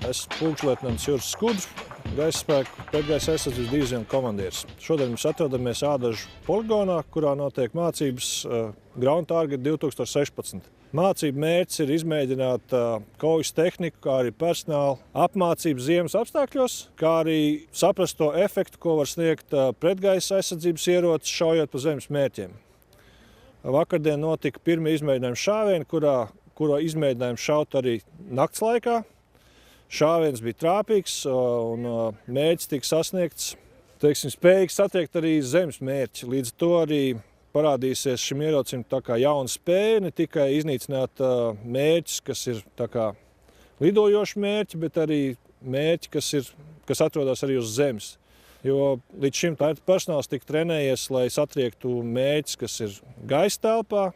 Esmu pulkšlietnants Juris Skudrs, gaisa spēku pretgaisa aizsardzības divizionas komandieris. Šodien mēs atrodamies Ādažu poligonā, kurā notiek mācības Ground Target 2016. Mācību mērķis ir izmēģināt kaujas tehniku, kā arī personāla apmācību ziemas apstākļos, kā arī saprast to efektu, ko var sniegt pretgaisa aizsardzības ierocis, šaujot pa zemes mērķiem. Vakardien notika pirmie izmēģinājumi šāvieni, kuro izmēģinājumu šaut arī nakts laikā. Šāviens bija trāpīgs un mērķis tika sasniegts, spējīgs satriekt arī zemes mērķi. Līdz to arī parādīsies šim ierocim tā kā jauna spēja, ne tikai iznīcināt mērķus, kas ir tā kā lidojoši mērķi, bet arī mērķi, kas atrodas arī uz zemes. Jo līdz šim personāls tika trenējies, lai satriektu mērķus, kas ir gaisa telpā.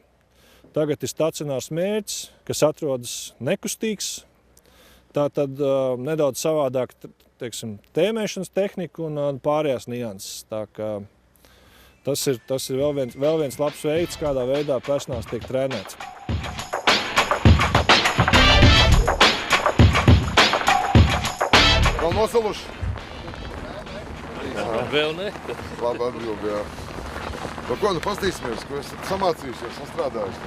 Tagad ir stacionārs mērķis, kas atrodas nekustīgs. Tā tad nedaudz savādāk, tēmēšanas tehnika un pārējās nianses. Tā kā tas ir vēl viens labs veids, kādā veidā personāls tiek trenēts. Vēl nosaluši? Vēl ne. Labi atbildi, jā. Par ko nu pastīsimies, ko esat samācījušies un strādājuši?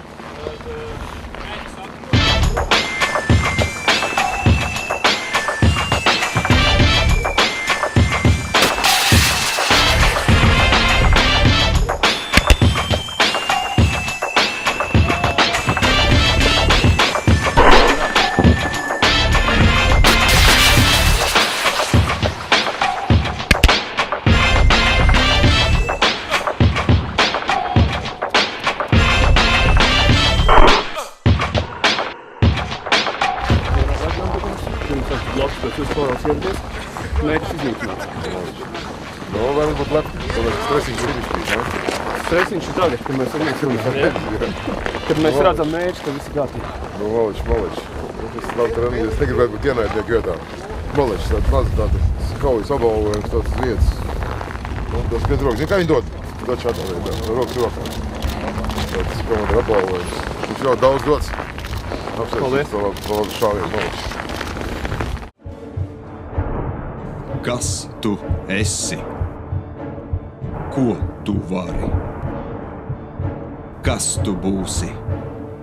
Mērķis iznīcināts. Nu, varam būt lepni, tāpēc stresiņš ir izšķīt, ne? Stresiņš ir tagad, kad mēs iznīcinām. Kad mēs redzam mērķis, tad viss ir kārtībā. Nu, maleči. Es labi trenējies, negribētu būt ienaidnieku vietā. Maleči, tāds maz tāds kaujas apbalvojums, tāds vietas. Nu, tas pēc rokas. Zini, kā viņi dod? Dod šādā veidā, rokas rokā. Tāds komandieru apbalvojums. Viņš ļoti daudz dots. Apsveicams par labu šāvienu, maleči. Kas tu esi? Ko tu vari? Kas tu būsi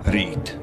rīt?